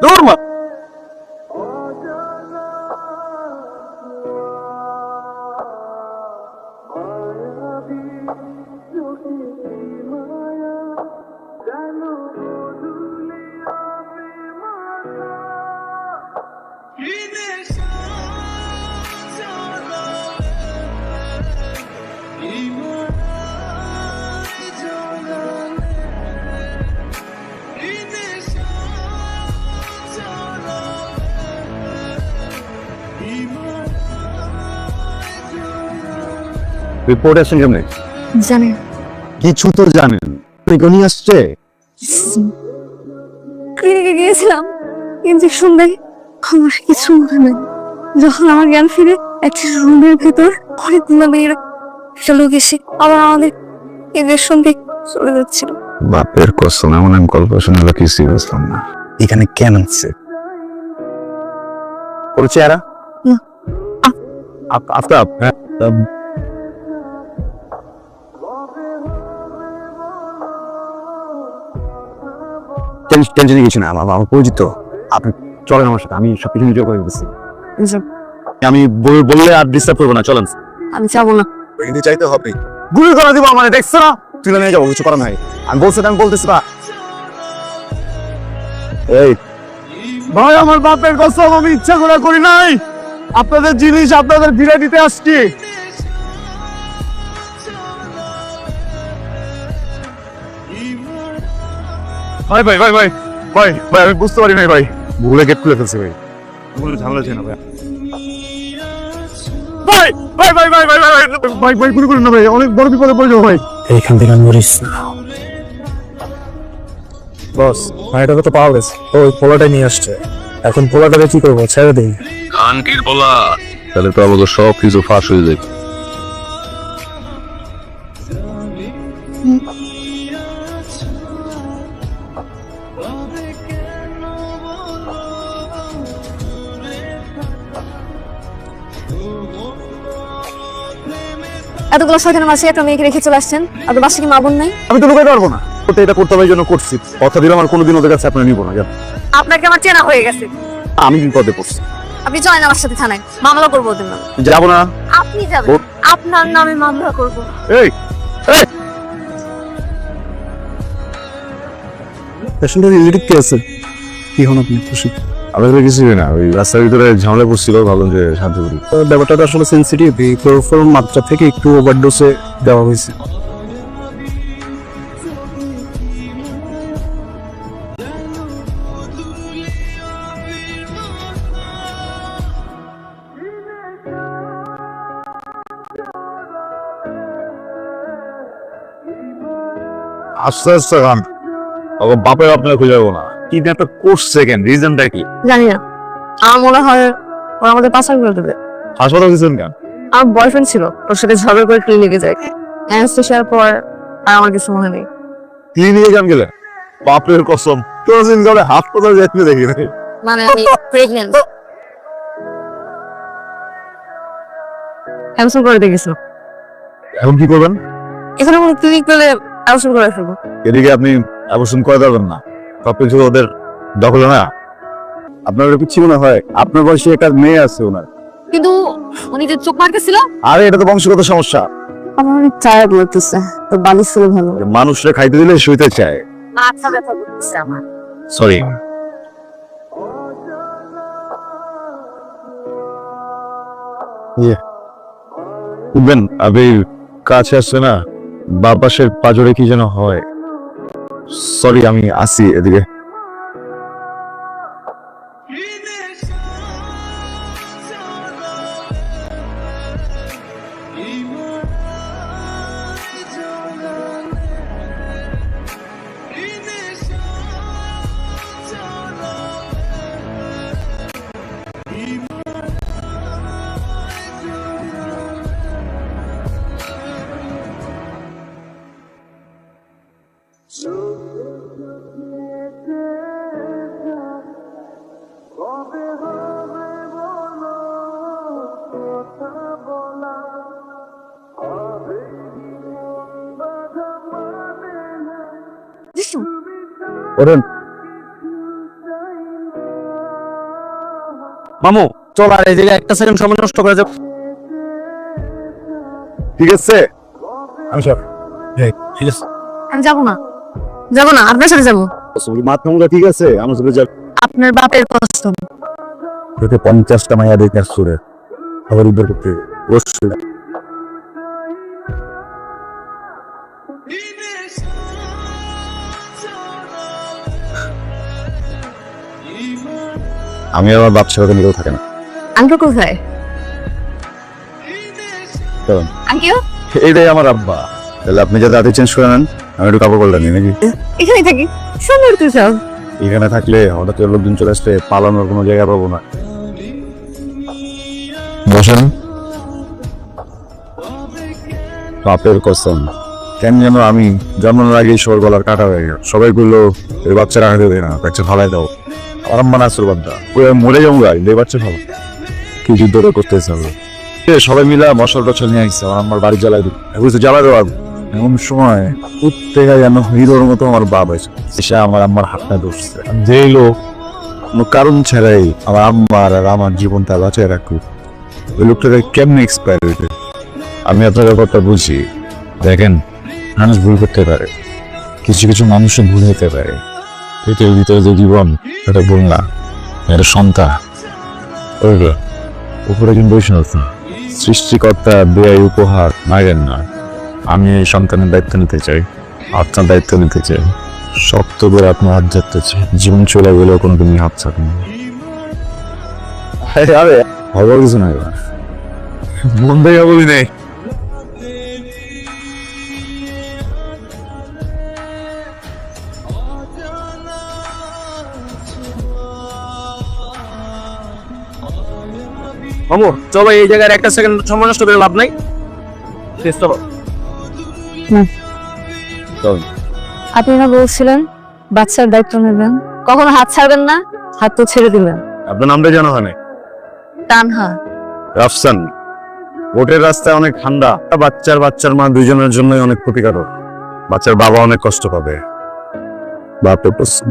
দৌড় মা। রিপোর্ট আসছেন কেমনে? জানেন কিছু তো জানেন, এখনই আসছে। ক্লিনিকে গিয়েছিলাম, ইনজেকশন দেয়, আমার কিছু মনে নেই। যখন আমার জ্ঞান ফিরে, একটা রুমের ভেতর অনেকগুলো মেয়েরা একটা লোক এসে আবার আমাদের ইনজেকশন দিয়ে চলে যাচ্ছিল। বাপের কসম, এমন আমি গল্প শোনালে কিছুই বুঝলাম না। এখানে কেন আছে ওর চেহারা? না। আফতাব, হ্যাঁ টেনশনে গেছি না, আমার পরিচিত। আপনি চলেন আমার সাথে, আমি সবকিছু নিজে করে দিচ্ছি। আমি বললে আর ডিস্টার্ব করবো না, চলেন। আমি যাবো না। কিন্তু চাইতে হবে, গুলি করে দিব মানে, দেখছো না? তুলে নিয়ে যাবো, কিছু করার নাই। আমি বলতেছি না। এই ভাই, আমার বাপের কসম, আমি ইচ্ছা করে করি নাই। আপনাদের জিনিস আপনাদের ফিরে দিতে আসছি। ভাই ভাই ভাই ভাই ভাই ভাই, আমি বুঝতে পারি নাই ভাই, ভুলে গেট খুলে ফেলছি ভাই। ভুলে ঝামেলা ছিল না ভাই। ভাই ভাই ভাই ভাই ভাই ভাই ভাই ভাই, গুলি করেন না ভাই, অনেক বড় বিপদে পড়ে যাবো ভাই। এইখান থেকে মরিস না বস। ভাইটাকে তো পাওয়া গেছে, ওই পোলাটাই নিয়ে আসছে। এখন পোলাটাকে কি করবো, ছেড়ে দিই? কানকির বলা, তাহলে তো আমাদের সব কিছু ফাঁস হয়ে যাবে। এতগুলো শয়তানের মাঝে একটা মেয়েকে রেখে চলে আসছেন, আর বাসা কি মা বোন নাই? আমি তো লুকাইতে পারবো না, ওটা এটা করতে হবে, এই জন্য করছি। কথা দিলাম আর কোনোদিন ওদের কাছে আপনার নিব না। আপনাকে আমার চেনা হয়ে গেছে। আমি বিপদে পড়ছি, আপনি চলেন আমার সাথে থানায়, মামলা করবো ওদের নামে। যাবো না। আপনি যাবেন, আপনার নামে মামলা করবো। এই এই, পেশেন্টের রিলেটিভ কে আছে? কি হন আপনি খুশি? আমাদের কিছুই না, ওই রাস্তার ভিতরে ঝামেলা পড়ছিল, ভাবলাম যে শান্ত করি। ব্যাপারটা আসলে সেন্সিটিভ, এই ক্লোরোফর্ম মাত্রা থেকে একটু ওভারডোজে দেওয়া হয়েছে। আস্তে আস্তে গান, বাপের আপনার খুঁজে যাবো না। কিডন্যাপটা করছে কেন, রিজনটা কি? জানি না, আমার মনে হয় ওরা আমাদের পাচার করে দেবে। হাসপাতাল দিচ্ছেন কেন? আমার বয়ফ্রেন্ড ছিল, ওর সাথে ঝগড়া করে ক্লিনিকে যায়। অ্যানেস্থেশিয়ার পর আর আমার কিছু মনে নেই। ক্লিনিকে কেন গেলে? বাপের কসম, কোনদিন করে হাসপাতাল যেতে দেখি না। মানে আমি প্রেগন্যান্ট। ক্যান্সেল করে দিয়ে গেছিল। এখন কি করবেন? এখানে কোনো ক্লিনিক পেলে ক্যান্সেল করে ফেলবো। এদিকে আপনি অ্যাবর্শন করে দেবেন না, সবকিছু ওদের দখলে না। আপনার পিচ্ছি মনে হয়, আপনার বয়সে একটা মেয়ে আছে ওনার। কিন্তু উনি যে চোখ মারতেছিল, আরে এটা তো বংশগত সমস্যা। আমার অনেক টায়ার্ড লাগতেছে, তো বালিশ ছিল ভালো। মানুষরা খাইতে দিলে শুইতে চায়। মাথা ব্যথা করতেছে আমার। সরি। উঠবেন, আপনি কাছে আসছে না, বাঁ পাশের পাজরে কি যেন হয়। সরি, আমি আসি এদিকে। জিসু, ওরেন, মামু চল আর এই জায়গায় একটা সেকেন্ড সময় নষ্ট করে যাব। ঠিক আছে আমি সব ঠিক আছে। আমি যাবো না, যাবো না, আপনার সাথে যাবো। মাথা ঠিক আছে আমার সাথে যাবে। আপনার বাপের কসম। 50টা মাইয়া দেখে আসছে আবার উদ্ধার করতে অবশ্যই। আমি আমার বাপ ছেড়ে নিতেও থাকে না। আঙ্কেল কোথায়? কারণ আঙ্কেল এইটাই আমার আব্বা। তাহলে আপনি যাতে রাতে চেঞ্জ করে নেন, আমি একটু কাপড় পাল্টা নিই নাকি? এখানে থাকি, সুন্দর তো সব। এখানে থাকলে হঠাৎ করে লোকজন চলে আসলে পালানোর কোনো জায়গা পাবো না। বসেন। বাপের কসম, কেন যেন আমি জন্মানোর আগেই সবার গলার কাটা হয়ে গেল। সবাই বললো এই বাচ্চা রাখা দেবে না, বাচ্চা ফালাই দাও। আমার আম্মা নাসুর বাদ্দা ওই মরে যাবো গাই, এই বাচ্চা ভালো কি যুদ্ধ করতেছে হবে। সবাই মিলা মশাল টশাল নিয়ে আসছে আমার আম্মার বাড়ি জ্বালাই দিই, বুঝতে জ্বালাই দেওয়া। এমন সময় প্রত্যেকে যেন হিরোর মতো আমার বাপ আছে, এসে আমার আম্মার হাতটা ধরছে। যে লোক কোনো কারণ ছাড়াই আমার আম্মার আর আমার জীবনটা বাঁচায় রাখুক, ওই লোকটাকে কেমনে এক্সপায়ার হইতে। আমি আপনার ব্যাপারটা বুঝি। দেখেন, মানুষ ভুল করতে পারে, কিছু কিছু মানুষের ভুল হতে পারে। এটার ভিতরে যে জীবন, এটা ভুল না, এটা সন্তান। উপরে কিন্তু বৈষ্ণব সৃষ্টিকর্তা দেয় উপহার, মায়ের না। আমি এই সন্তানের দায়িত্ব নিতে চাই, আপনার দায়িত্ব নিতে চাই, শক্ত করে আপনার হাত ধরতে চাই। জীবন চলে গেলেও কোনোদিনই হাত ছাড়বেন না। আরে হবার কিছু নাই, মন থেকে বলি নেই। মামু চলো এই জায়গায় একটা সেকেন্ড সময় নষ্ট করে লাভ নাই। চলো আপনি না বলছিলেন বাচ্চার দায়িত্ব নেবেন, কখনো হাত ছাড়বেন না, হাত তো ছেড়ে দিবেন। আপনার নামটা জানা হয় না? তানহা। রাফসান। বোটের রাস্তায় অনেক ঠান্ডা, বাচ্চার মা দুইজনের জন্যই অনেক ক্ষতিকারক। বাচ্চার বাবা অনেক কষ্ট পাবে। বাপের প্রশ্ন